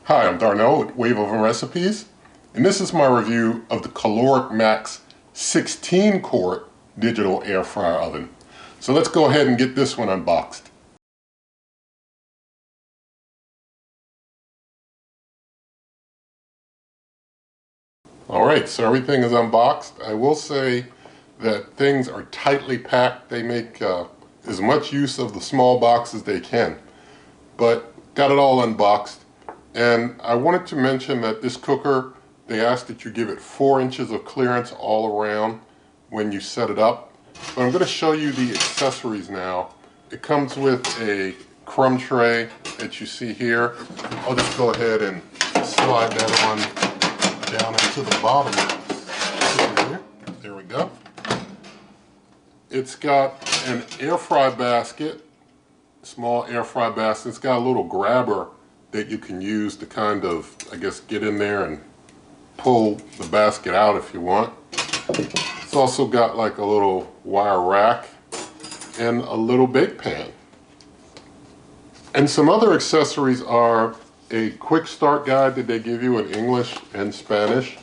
Hi, I'm Darnell with Wave Oven Recipes, and this is my review of the Kalorik MAXX 16 quart digital air fryer oven. So let's go ahead and get this one unboxed. Alright, so everything is unboxed. I will say that things are tightly packed. They make as much use of the small box as they can, but got it all unboxed. And I wanted to mention that this cooker, they ask that you give it 4 inches of clearance all around when you set it up. But I'm going to show you the accessories now. It comes with a crumb tray that you see here. I'll just go ahead and slide that on down into the bottom. There we go. It's got an air fry basket, small air fry basket. It's got a little grabber that you can use to kind of, I guess, get in there and pull the basket out if you want. It's also got like a little wire rack and a little bake pan. And some other accessories are a quick start guide that they give you in English and Spanish.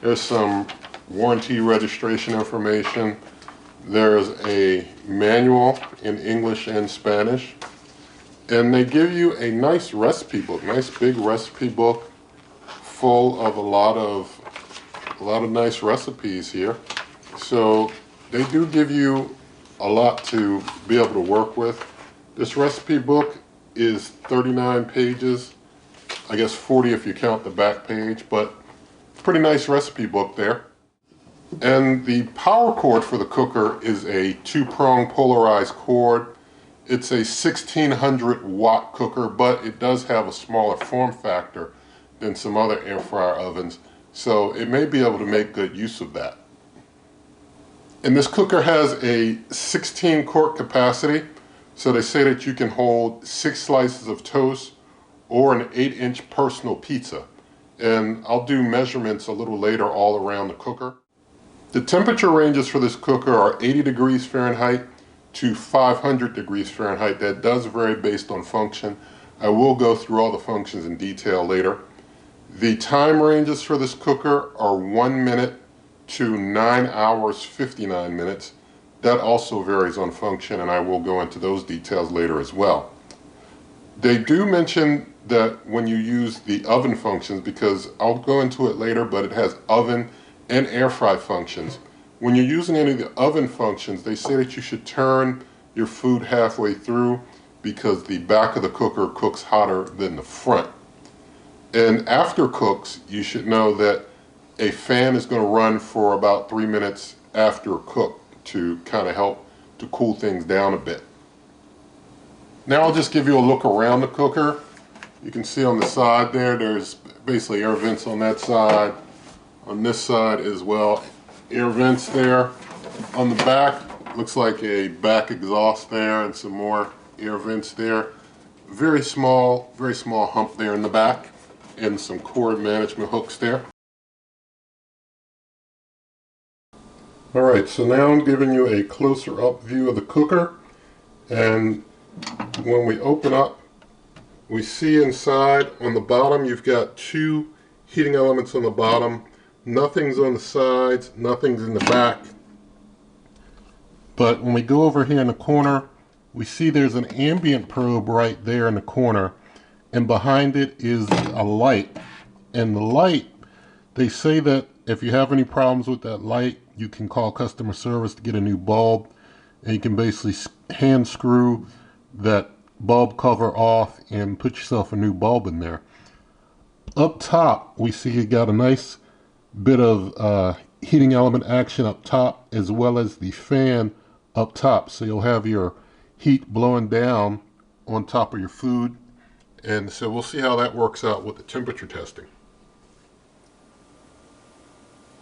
There's some warranty registration information. There's a manual in English and Spanish. And they give you a nice recipe book, nice big recipe book full of a lot of nice recipes here. So they do give you a lot to be able to work with. This recipe book is 39 pages, I guess 40 if you count the back page, but pretty nice recipe book there. And the power cord for the cooker is a 2-prong polarized cord. It's a 1600 watt cooker, but it does have a smaller form factor than some other air fryer ovens, so it may be able to make good use of that. And this cooker has a 16 quart capacity, so they say that you can hold 6 slices of toast or an 8-inch personal pizza. And I'll do measurements a little later all around the cooker. The temperature ranges for this cooker are 80 degrees Fahrenheit to 500 degrees Fahrenheit. That does vary based on function. I will go through all the functions in detail later. The time ranges for this cooker are 1 minute to 9 hours 59 minutes. That also varies on function, and I will go into those details later as well. They do mention that when you use the oven functions, because I'll go into it later, but it has oven and air fry functions. When you're using any of the oven functions, they say that you should turn your food halfway through because the back of the cooker cooks hotter than the front. And after cooks, you should know that a fan is going to run for about 3 minutes after cook to kind of help to cool things down a bit. Now I'll just give you a look around the cooker. You can see on the side there's basically air vents on that side, on this side as well. Air vents there. On the back, looks like a back exhaust there and some more air vents there. Very small hump there in the back and some cord management hooks there. Alright, so now I'm giving you a closer up view of the cooker, and when we open up, we see inside on the bottom you've got 2 heating elements on the bottom. Nothing's on the sides, nothing's in the back. But when we go over here in the corner, we see there's an ambient probe right there in the corner, and behind it is a light. And the light, they say that if you have any problems with that light, you can call customer service to get a new bulb, and you can basically hand screw that bulb cover off and put yourself a new bulb in there. Up top, we see you got a nice bit of heating element action up top, as well as the fan up top, so you'll have your heat blowing down on top of your food. And so we'll see how that works out with the temperature testing.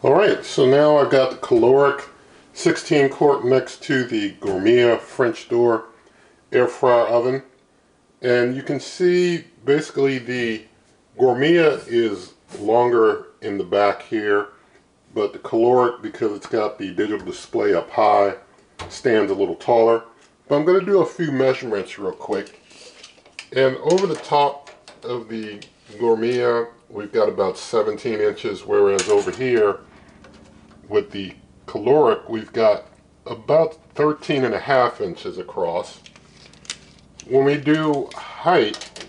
Alright, so now I've got the Kalorik 16 quart next to the Gourmia French door air fryer oven, and you can see basically the Gourmia is longer in the back here, but the Kalorik, because it's got the digital display up high, stands a little taller. But I'm going to do a few measurements real quick. And over the top of the Gourmia, we've got about 17 inches, whereas over here with the Kalorik, we've got about 13.5 inches across. When we do height,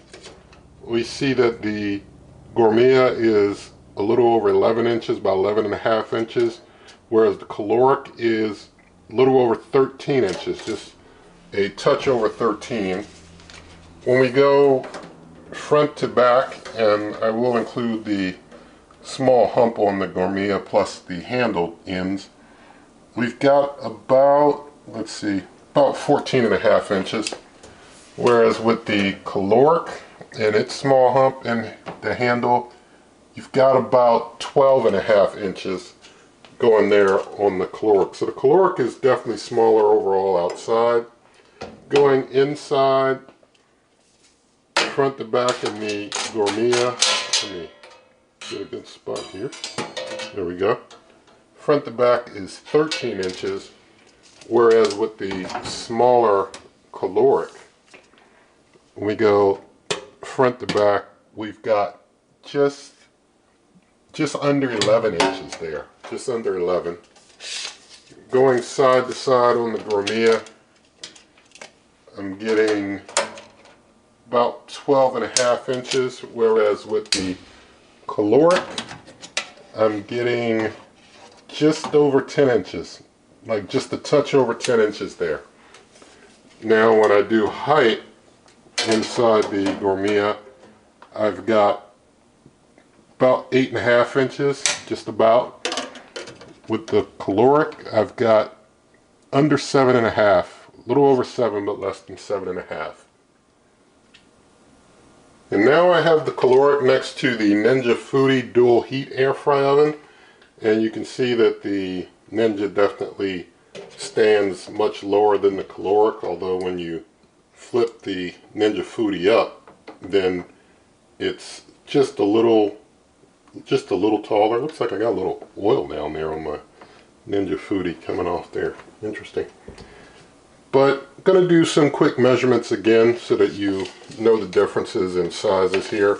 we see that the Gourmia is a little over 11 inches, about 11.5 inches, whereas the Kalorik is a little over 13 inches, just a touch over 13. When we go front to back, and I will include the small hump on the Gourmia plus the handle ends, we've got about, let's see, about 14.5 inches, whereas with the Kalorik and its small hump and the handle, you've got about 12.5 inches going there on the Kalorik. So the Kalorik is definitely smaller overall outside. Going inside, front to back in the Gourmia, let me get a good spot here. There we go. Front to back is 13 inches, whereas with the smaller Kalorik, when we go front to back, we've got just under 11 inches there, just under 11. Going side to side on the Gourmia, I'm getting about 12.5 inches, whereas with the Kalorik, I'm getting just over 10 inches, like just a touch over 10 inches there. Now when I do height inside the Gourmia, I've got about 8.5 inches, just about. With the Kalorik, I've got under 7.5, a little over 7, but less than 7.5. And now I have the Kalorik next to the Ninja Foodi dual heat air fry oven, and you can see that the Ninja definitely stands much lower than the Kalorik, although when you flip the Ninja Foodi up, then it's just a little taller. Looks like I got a little oil down there on my Ninja Foodi coming off there. Interesting. But I'm going to do some quick measurements again so that you know the differences in sizes here.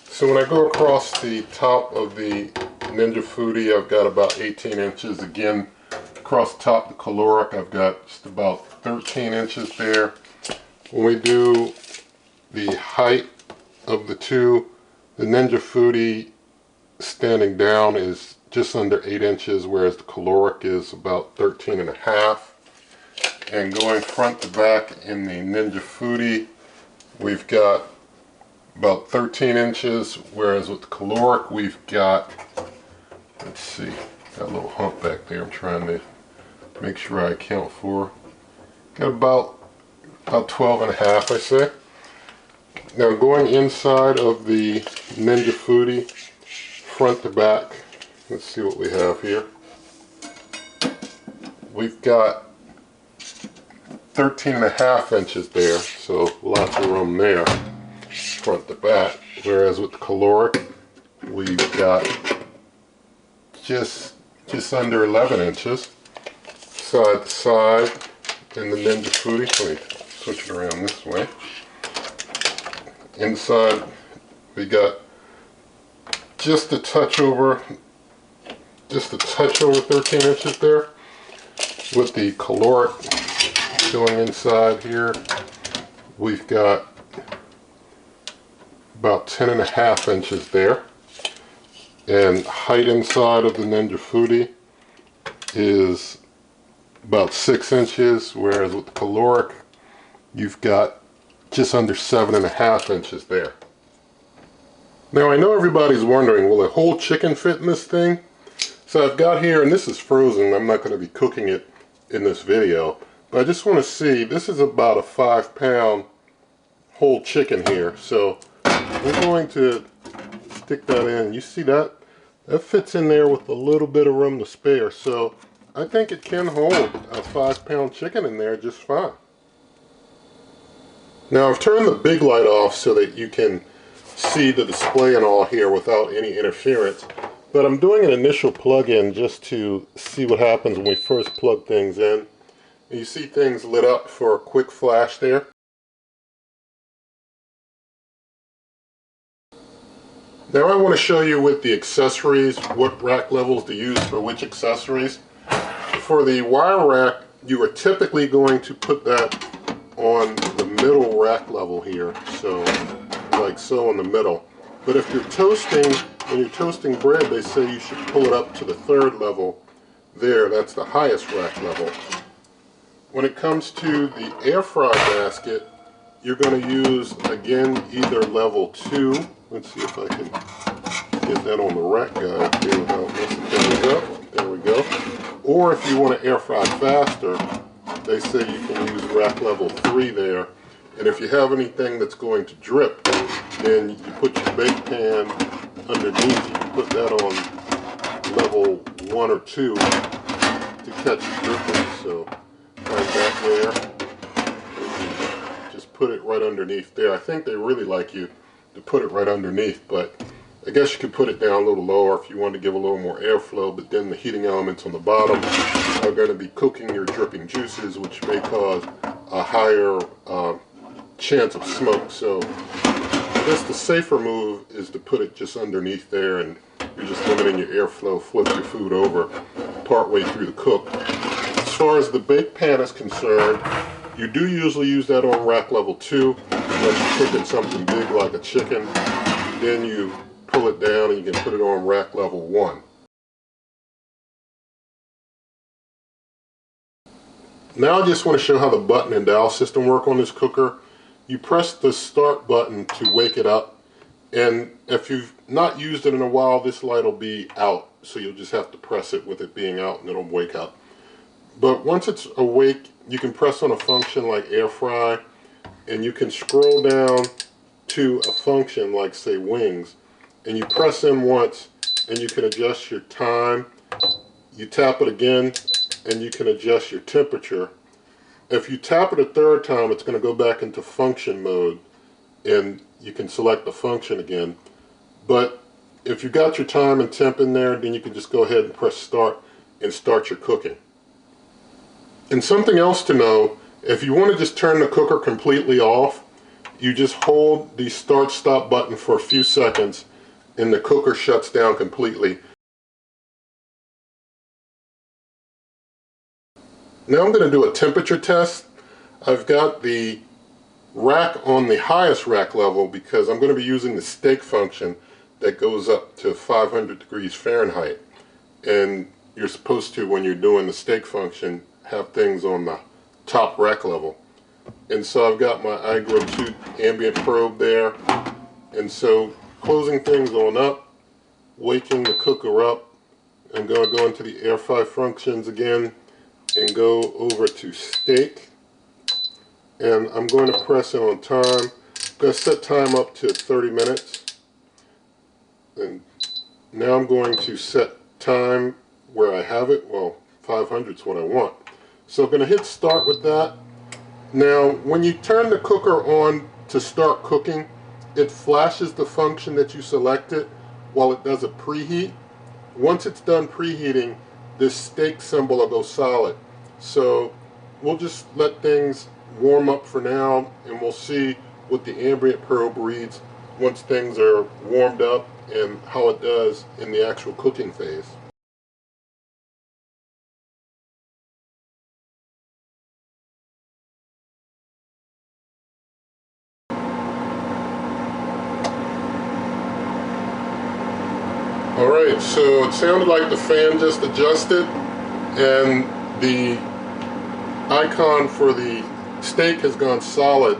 So when I go across the top of the Ninja Foodi, I've got about 18 inches. Again, across the top of the Kalorik, I've got just about 13 inches there. When we do the height of the two, the Ninja Foodi standing down is just under 8 inches, whereas the Kalorik is about 13.5. And going front to back in the Ninja Foodi, we've got about 13 inches, whereas with the Kalorik we've got, let's see, got a little hump back there I'm trying to make sure I account for. Got about 12.5, I say. Now going inside of the Ninja Foodi, front to back, let's see what we have here. We've got 13.5 inches there, so lots of room there, front to back. Whereas with the Kalorik, we've got just under 11 inches, side to side. In the Ninja Foodi, let me switch it around this way. Inside, we got just a touch over 13 inches there. With the Kalorik going inside here, we've got about 10.5 inches there. And height inside of the Ninja Foodi is about 6 inches, whereas with the Kalorik, you've got just under 7.5 inches there. Now I know everybody's wondering, will a whole chicken fit in this thing? So I've got here, and this is frozen, I'm not going to be cooking it in this video, but I just want to see, this is about a 5-pound whole chicken here, so we're going to stick that in. You see that? That fits in there with a little bit of room to spare, so I think it can hold a 5-pound chicken in there just fine. Now I've turned the big light off so that you can see the display and all here without any interference, but I'm doing an initial plug-in just to see what happens when we first plug things in. And you see things lit up for a quick flash there. Now I want to show you with the accessories what rack levels to use for which accessories. For the wire rack, you are typically going to put that on the middle rack level here, so like so in the middle. But if you're toasting, when you're toasting bread, they say you should pull it up to the third level there. That's the highest rack level. When it comes to the air fry basket, you're going to use, again, either level 2. Let's see if I can get that on the rack guide here without messing things up. There we go. Or if you want to air fry faster, they say you can use rack level 3 there. And if you have anything that's going to drip, then you put your bake pan underneath. You can put that on level 1 or 2 to catch the dripping. So like that there. Just put it right underneath there. I think they really like you to put it right underneath, but I guess you could put it down a little lower if you want to give a little more airflow, but then the heating elements on the bottom are going to be cooking your dripping juices, which may cause a higher chance of smoke. So I guess the safer move is to put it just underneath there, and you're just limiting your airflow. Flip your food over partway through the cook. As far as the bake pan is concerned, you do usually use that on rack level 2 unless you're cooking something big like a chicken. Then you pull it down and you can put it on rack level 1. Now I just want to show how the button and dial system work on this cooker. You press the start button to wake it up, and if you've not used it in a while, this light will be out, so you'll just have to press it with it being out and it'll wake up. But once it's awake, you can press on a function like air fry, and you can scroll down to a function like, say, wings, and you press in once and you can adjust your time. You tap it again and you can adjust your temperature. If you tap it a third time, it's going to go back into function mode and you can select the function again. But if you got your time and temp in there, then you can just go ahead and press start and start your cooking. And something else to know, if you want to just turn the cooker completely off, you just hold the start stop button for a few seconds and the cooker shuts down completely. Now I'm going to do a temperature test. I've got the rack on the highest rack level because I'm going to be using the steak function that goes up to 500 degrees Fahrenheit. And you're supposed to, when you're doing the steak function, have things on the top rack level. And so I've got my iGrow 2 ambient probe there. And so closing things on up, waking the cooker up, I'm going to go into the air fry functions again and go over to steak. And I'm going to press it on time. I'm going to set time up to 30 minutes. And now I'm going to set time where I have it. Well, 500 is what I want. So I'm going to hit start with that. Now, when you turn the cooker on to start cooking, it flashes the function that you selected while it does a preheat. Once it's done preheating, this steak symbol will go solid. So we'll just let things warm up for now, and we'll see what the ambient probe reads once things are warmed up and how it does in the actual cooking phase. Alright, so it sounded like the fan just adjusted and the icon for the steak has gone solid.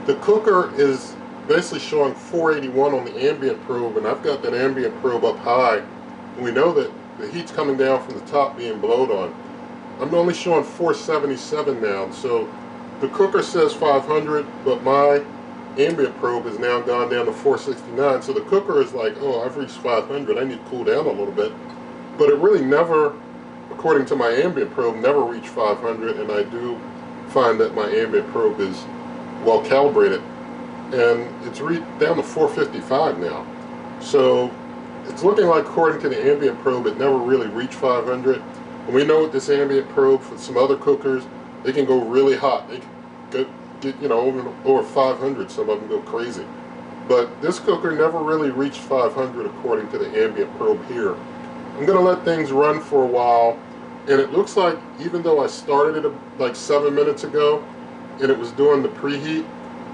The cooker is basically showing 481 on the ambient probe, and I've got that ambient probe up high. And we know that the heat's coming down from the top being blowed on. I'm only showing 477 now, so the cooker says 500, but my ambient probe has now gone down to 469, so the cooker is like, oh, I've reached 500, I need to cool down a little bit. But it really never, according to my ambient probe, never reached 500, and I do find that my ambient probe is well calibrated, and it's down to 455 now. So it's looking like, according to the ambient probe, it never really reached 500. And we know with this ambient probe, for some other cookers, they can go really hot. They can get, over 500, some of them go crazy. but this cooker never really reached 500 according to the ambient probe here. I'm going to let things run for a while, and it looks like even though I started it like 7 minutes ago and it was doing the preheat,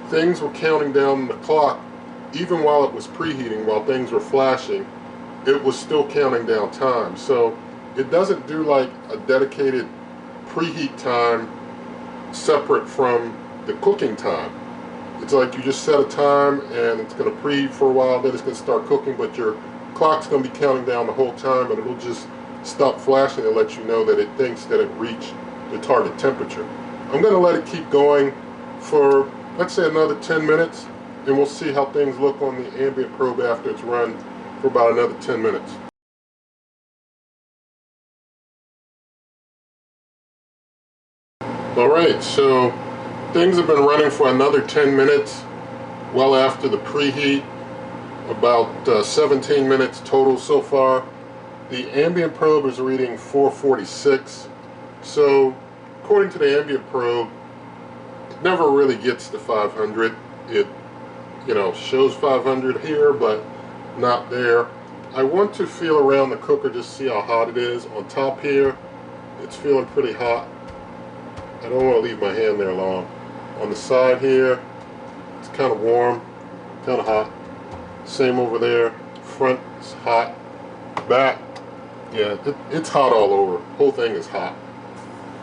things were counting down the clock even while it was preheating, while things were flashing. It was still counting down time. So it doesn't do like a dedicated preheat time separate from the cooking time. It's like you just set a time and it's going to preheat for a while, then it's going to start cooking, but your clock's going to be counting down the whole time, and it'll just stop flashing and let you know that it thinks that it reached the target temperature. I'm going to let it keep going for, let's say, another 10 minutes, and we'll see how things look on the ambient probe after it's run for about another 10 minutes. Alright, so things have been running for another 10 minutes, well after the preheat, about 17 minutes total so far. The ambient probe is reading 446, so according to the ambient probe, it never really gets to 500. It, shows 500 here, but not there. I want to feel around the cooker just to see how hot it is. On top here, it's feeling pretty hot. I don't want to leave my hand there long. On the side here, it's kind of warm, kind of hot. Same over there. Front is hot. Back, yeah, it's hot all over. The whole thing is hot.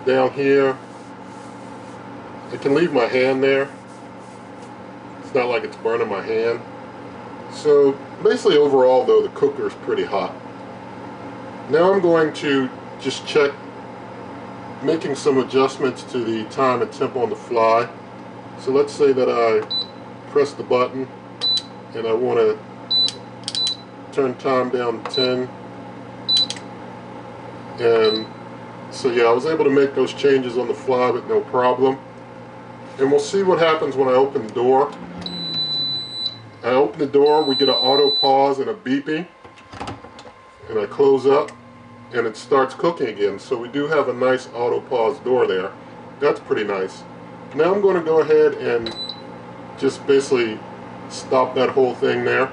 Down here, I can leave my hand there. It's not like it's burning my hand. So basically overall though, the cooker is pretty hot. Now I'm going to just check making some adjustments to the time and temp on the fly. So let's say that I press the button and I want to turn time down to 10. And so yeah, I was able to make those changes on the fly with no problem. And we'll see what happens when I open the door. I open the door, we get an auto pause and a beeping. And I close up and it starts cooking again. So we do have a nice auto pause door there. That's pretty nice. Now I'm going to go ahead and just basically stop that whole thing there.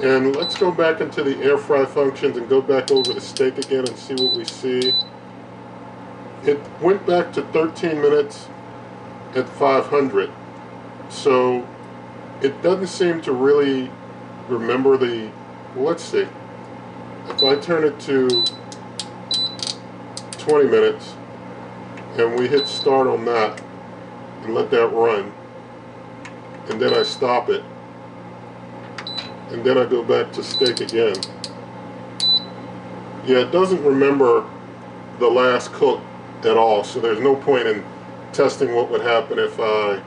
And let's go back into the air fry functions and go back over the steak again and see what we see. It went back to 13 minutes at 500. So it doesn't seem to really remember the, well, let's see. If I turn it to 20 minutes and we hit start on that and let that run, and then I stop it, and then I go back to steak again. Yeah, it doesn't remember the last cook at all, so there's no point in testing what would happen if I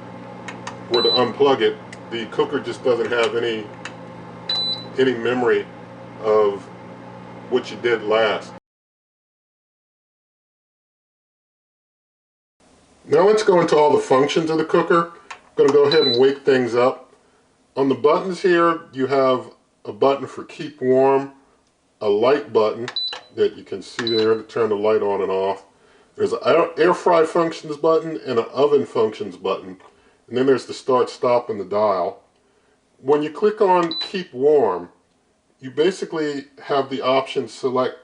were to unplug it. The cooker just doesn't have any memory of what you did last. Now let's go into all the functions of the cooker. I'm going to go ahead and wake things up. On the buttons here, you have a button for keep warm, a light button that you can see there to turn the light on and off. There's an air fry functions button and an oven functions button. And then there's the start stop and the dial. When you click on keep warm, you basically have the option select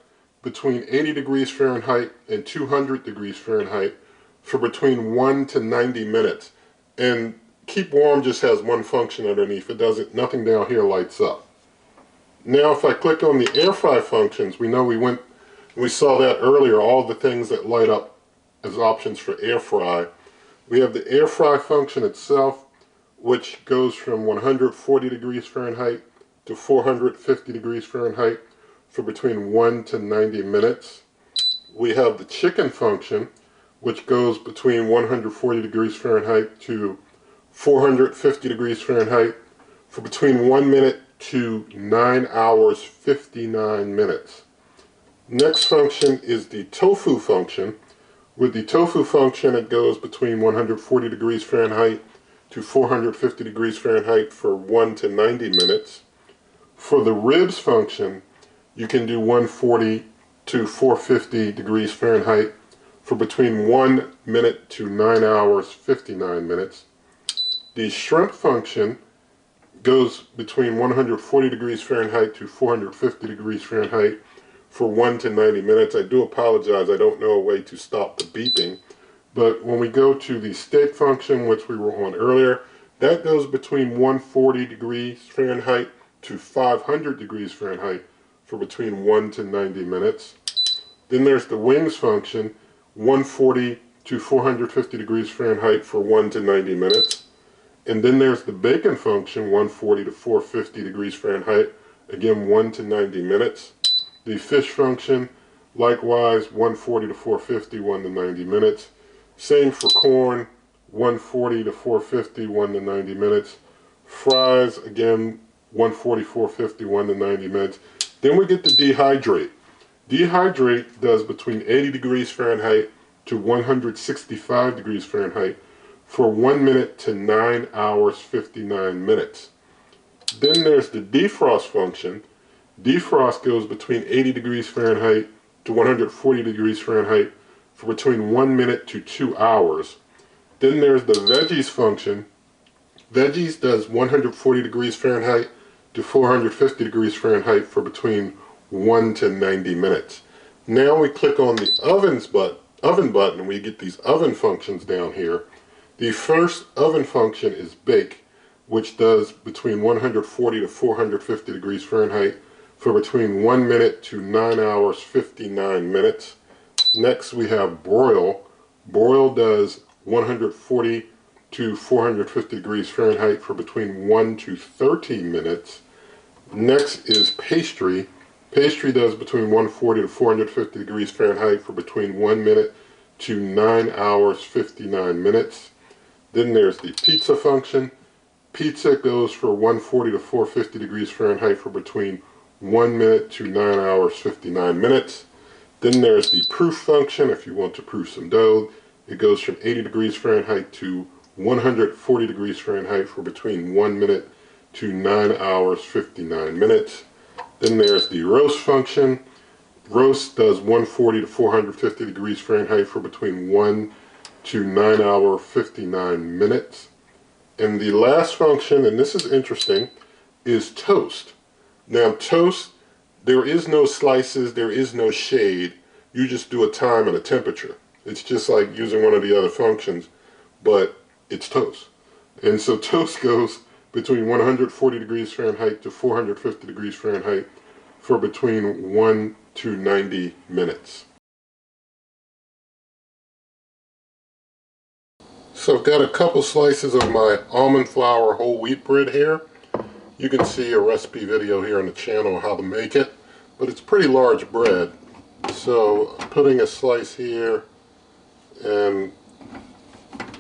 between 80 degrees Fahrenheit and 200 degrees Fahrenheit for between 1 to 90 minutes. And keep warm just has one function underneath. It doesn't, nothing down here lights up. Now if I click on the air fry functions, we know we saw that earlier, all the things that light up as options for air fry. We have the air fry function itself, which goes from 140 degrees Fahrenheit to 450 degrees Fahrenheit for between 1 to 90 minutes. We have the chicken function, which goes between 140 degrees Fahrenheit to 450 degrees Fahrenheit for between 1 minute to 9 hours 59 minutes. Next function is the tofu function. With the tofu function, it goes between 140 degrees Fahrenheit to 450 degrees Fahrenheit for 1 to 90 minutes. For the ribs function, you can do 140 to 450 degrees Fahrenheit for between 1 minute to 9 hours 59 minutes. The shrimp function goes between 140 degrees Fahrenheit to 450 degrees Fahrenheit for 1 to 90 minutes. I do apologize, I don't know a way to stop the beeping. But when we go to the steak function, which we were on earlier, that goes between 140 degrees Fahrenheit to 500 degrees Fahrenheit for between 1 to 90 minutes. Then there's the wings function, 140 to 450 degrees Fahrenheit for 1 to 90 minutes. And then there's the bacon function, 140 to 450 degrees Fahrenheit, again 1 to 90 minutes. The fish function, likewise 140 to 450, 1 to 90 minutes. Same for corn, 140 to 450, 1 to 90 minutes. Fries, again 140, 450, 1 to 90 minutes. Then we get to dehydrate. Dehydrate does between 80 degrees Fahrenheit to 165 degrees Fahrenheit for 1 minute to 9 hours 59 minutes. Then there's the defrost function. Defrost goes between 80 degrees Fahrenheit to 140 degrees Fahrenheit for between 1 minute to 2 hours. Then there's the veggies function. Veggies does 140 degrees Fahrenheit to 450 degrees Fahrenheit for between 1 to 90 minutes. Now we click on the oven button and we get these oven functions down here. The first oven function is bake, which does between 140 to 450 degrees Fahrenheit for between 1 minute to 9 hours 59 minutes. Next we have broil. Broil does 140 to 450 degrees Fahrenheit for between 1 to 13 minutes. Next is pastry. Pastry does between 140 to 450 degrees Fahrenheit for between 1 minute to 9 hours 59 minutes. Then there's the pizza function. Pizza goes for 140 to 450 degrees Fahrenheit for between 1 minute to 9 hours 59 minutes. Then there's the proof function. If you want to proof some dough, it goes from 80 degrees Fahrenheit to 140 degrees Fahrenheit for between 1 minute to 9 hours 59 minutes. Then there's the roast function. Roast does 140 to 450 degrees Fahrenheit for between 1 to 9 hour 59 minutes. And the last function, and this is interesting, is toast. Now toast, there is no slices, there is no shade. You just do a time and a temperature. It's just like using one of the other functions, but it's toast. And so toast goes between 140 degrees Fahrenheit to 450 degrees Fahrenheit for between 1 to 90 minutes. So I've got a couple slices of my almond flour whole wheat bread here. You can see a recipe video here on the channel on how to make it, but it's pretty large bread. So I'm putting a slice here, and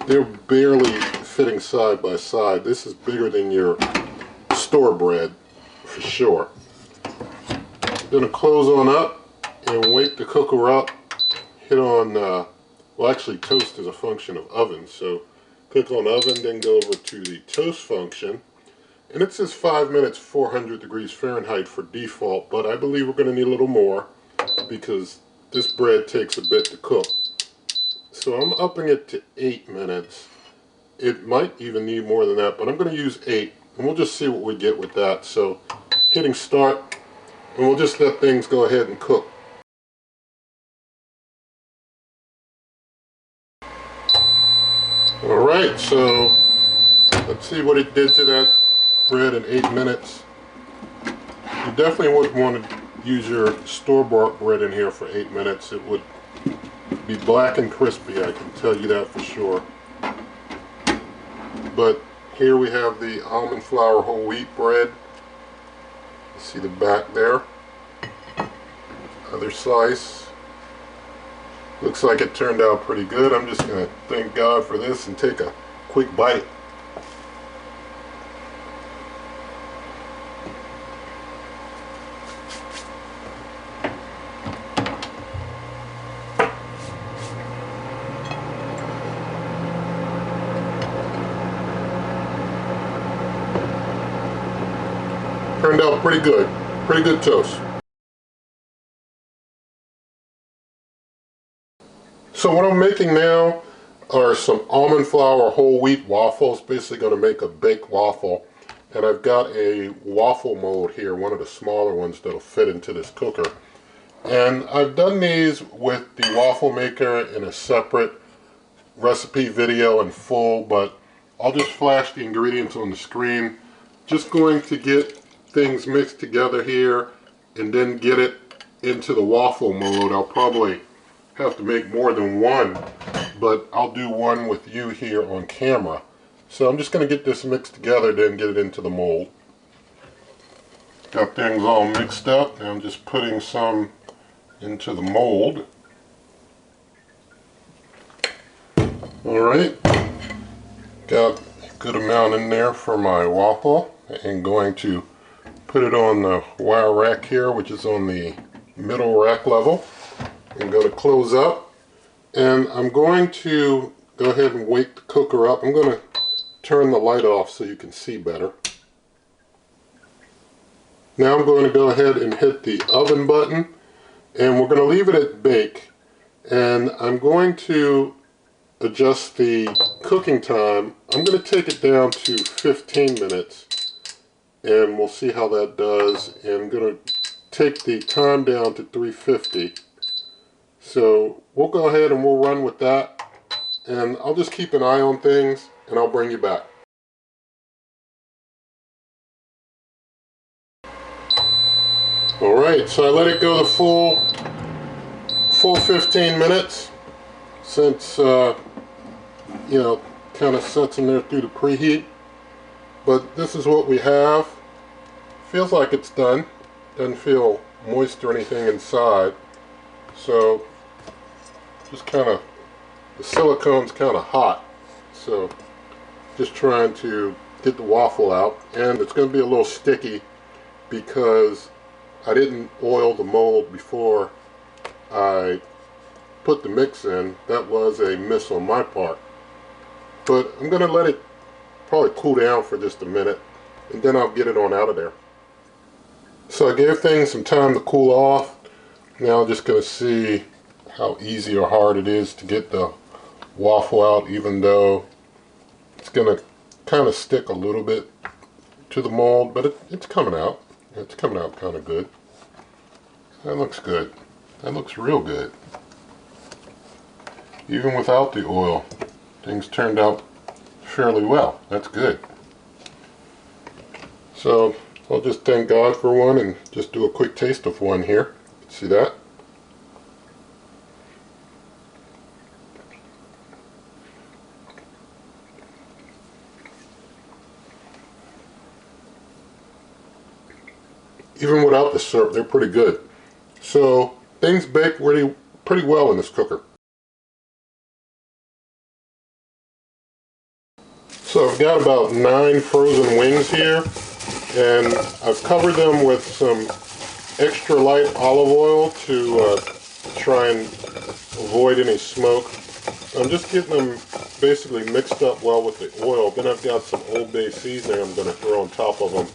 they're barely fitting side by side. This is bigger than your store bread for sure. I'm going to close on up and wake the cooker up. Hit on well, actually toast is a function of oven, so click on oven, then go over to the toast function, and it says 5 minutes 400 degrees Fahrenheit for default, but I believe we're going to need a little more because this bread takes a bit to cook. So I'm upping it to 8 minutes. It might even need more than that, but I'm going to use 8, and we'll just see what we get with that. So hitting start, and we'll just let things go ahead and cook. Alright, so let's see what it did to that bread in 8 minutes. You definitely wouldn't want to use your store-bought bread in here for 8 minutes. It would be black and crispy, I can tell you that for sure. But here we have the almond flour whole wheat bread. You see the back there. Other slice. Looks like it turned out pretty good. I'm just going to thank God for this and take a quick bite. Turned out pretty good toast. So what I'm making now are some almond flour whole wheat waffles, basically going to make a baked waffle. and I've got a waffle mold here, one of the smaller ones that'll fit into this cooker. And I've done these with the waffle maker in a separate recipe video in full, but I'll just flash the ingredients on the screen. Just going to get things mixed together here and then get it into the waffle mold. I'll probably have to make more than one, but I'll do one with you here on camera. So I'm just going to get this mixed together, then get it into the mold. Got things all mixed up, and I'm just putting some into the mold. Alright, got a good amount in there for my waffle, and going to put it on the wire rack here, which is on the middle rack level. I'm going to close up, and I'm going to go ahead and wake the cooker up. I'm going to turn the light off so you can see better. Now I'm going to go ahead and hit the oven button, and we're going to leave it at bake. And I'm going to adjust the cooking time. I'm going to take it down to 15 minutes, and we'll see how that does. And I'm going to take the time down to 350. So we'll go ahead and we'll run with that, and I'll just keep an eye on things and I'll bring you back. Alright, so I let it go the full 15 minutes since you know, kind of sets in there through the preheat. But this is what we have. Feels like it's done. Doesn't feel moist or anything inside. So just kind of, the silicone's kind of hot. So just trying to get the waffle out. And it's going to be a little sticky because I didn't oil the mold before I put the mix in. That was a miss on my part. But I'm going to let it probably cool down for just a minute, and then I'll get it on out of there. So I gave things some time to cool off. Now I'm just going to see how easy or hard it is to get the waffle out, even though it's going to kind of stick a little bit to the mold, but it's coming out. It's coming out kind of good. That looks good. That looks real good. Even without the oil, things turned out fairly well. That's good. So I'll just thank God for one and just do a quick taste of one here. See that? Even without the syrup, they're pretty good. So things bake pretty well in this cooker. So I've got about 9 frozen wings here, and I've covered them with some extra light olive oil to try and avoid any smoke. I'm just getting them basically mixed up well with the oil. Then I've got some Old Bay seasoning I'm going to throw on top of them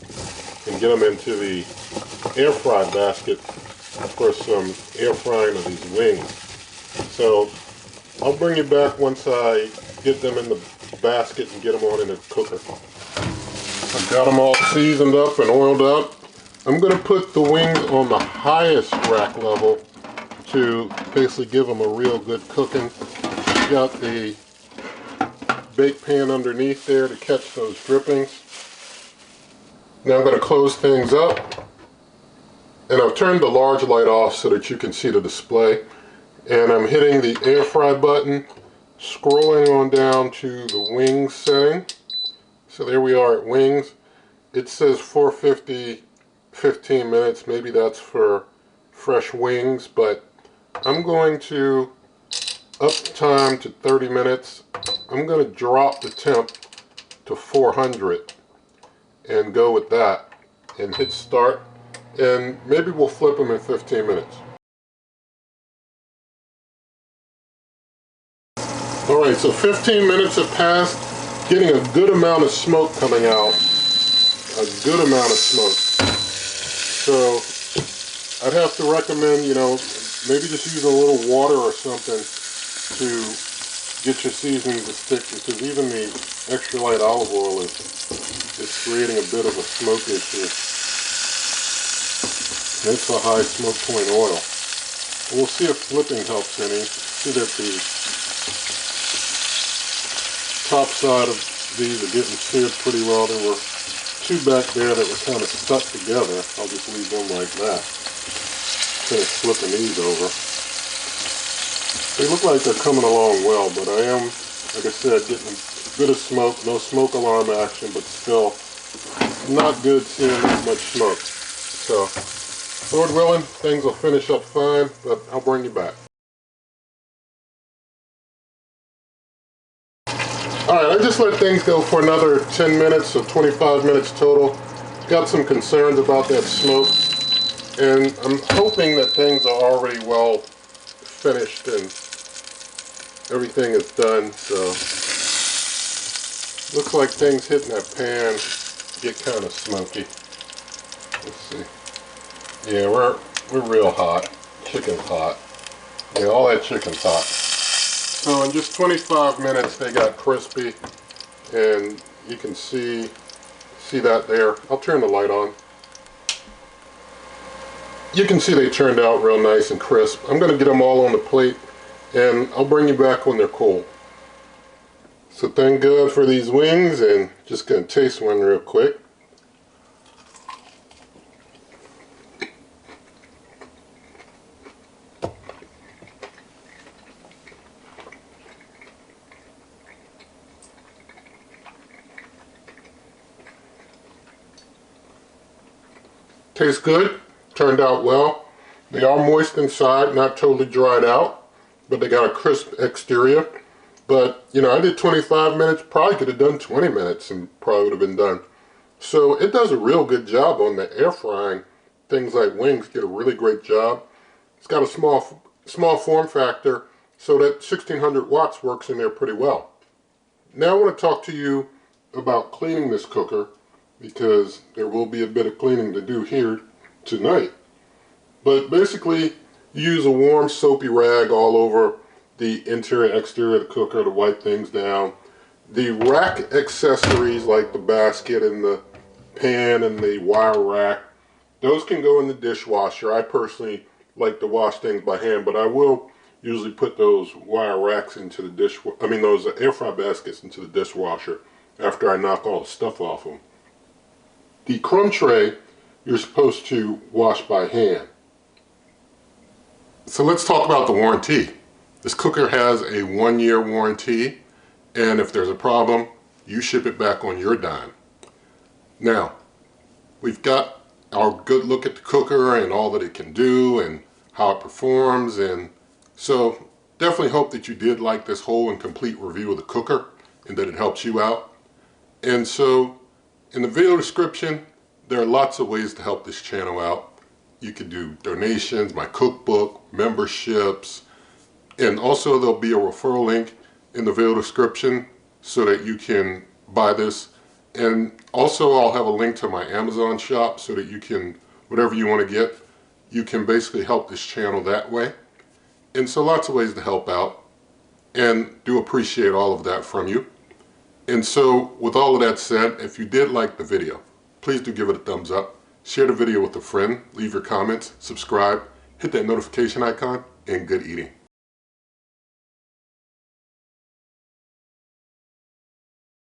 and get them into the air fry basket for some air frying of these wings. So I'll bring you back once I get them in the basket and get them on in the cooker. I've got them all seasoned up and oiled up. I'm going to put the wings on the highest rack level to basically give them a real good cooking. Got the bake pan underneath there to catch those drippings. Now I'm going to close things up, and I've turned the large light off so that you can see the display, and I'm hitting the air fry button, scrolling on down to the wings setting. So there we are at wings. It says 450 15 minutes. Maybe that's for fresh wings, but I'm going to up the time to 30 minutes. I'm going to drop the temp to 400 and go with that and hit start, and maybe we'll flip them in 15 minutes. Alright, so 15 minutes have passed, getting a good amount of smoke coming out. A good amount of smoke. So I'd have to recommend, you know, maybe just use a little water or something to get your seasoning to stick, because even the extra light olive oil is it's creating a bit of a smoke issue. And it's a high smoke point oil. We'll see if flipping helps any. See that the top side of these are getting seared pretty well. There were two back there that were kind of stuck together. I'll just leave them like that. Finish flipping these over. They look like they're coming along well, but I am, like I said, getting a bit of smoke. No smoke alarm action, but still not good seeing that much smoke. So, Lord willing, things will finish up fine, but I'll bring you back. Alright, I just let things go for another 10 minutes, so 25 minutes total. Got some concerns about that smoke, and I'm hoping that things are already well finished and everything is done. So, looks like things hitting that pan get kind of smoky. Let's see. Yeah, we're real hot. Chicken's hot. Yeah, all that chicken's hot. So in just 25 minutes they got crispy, and you can see that there. I'll turn the light on. You can see they turned out real nice and crisp. I'm going to get them all on the plate, and I'll bring you back when they're cold. So thank God for these wings, and just going to taste one real quick. Tastes good, turned out well. They are moist inside, not totally dried out, but they got a crisp exterior. But, you know, I did 25 minutes, probably could have done 20 minutes and probably would have been done. So it does a real good job on the air frying. Things like wings get a really great job. It's got a small form factor, so that 1600 watts works in there pretty well. Now I want to talk to you about cleaning this cooker, because there will be a bit of cleaning to do here tonight. But basically, you use a warm soapy rag all over the interior exterior of the cooker to wipe things down. The rack accessories like the basket and the pan and the wire rack, those can go in the dishwasher. I personally like to wash things by hand, but I will usually put those wire racks into the those air fry baskets into the dishwasher after I knock all the stuff off them. The crumb tray, you're supposed to wash by hand. So let's talk about the warranty. This cooker has a 1-year warranty, and if there's a problem, you ship it back on your dime. Now, we've got our good look at the cooker and all that it can do and how it performs, and so definitely hope that you did like this whole and complete review of the cooker and that it helps you out. And so, in the video description, there are lots of ways to help this channel out. You can do donations, my cookbook, memberships, and also there'll be a referral link in the video description so that you can buy this. And also I'll have a link to my Amazon shop so that you can, whatever you want to get, you can basically help this channel that way. And so lots of ways to help out, and do appreciate all of that from you. And so, with all of that said, if you did like the video, please do give it a thumbs up, share the video with a friend, leave your comments, subscribe, hit that notification icon, and good eating.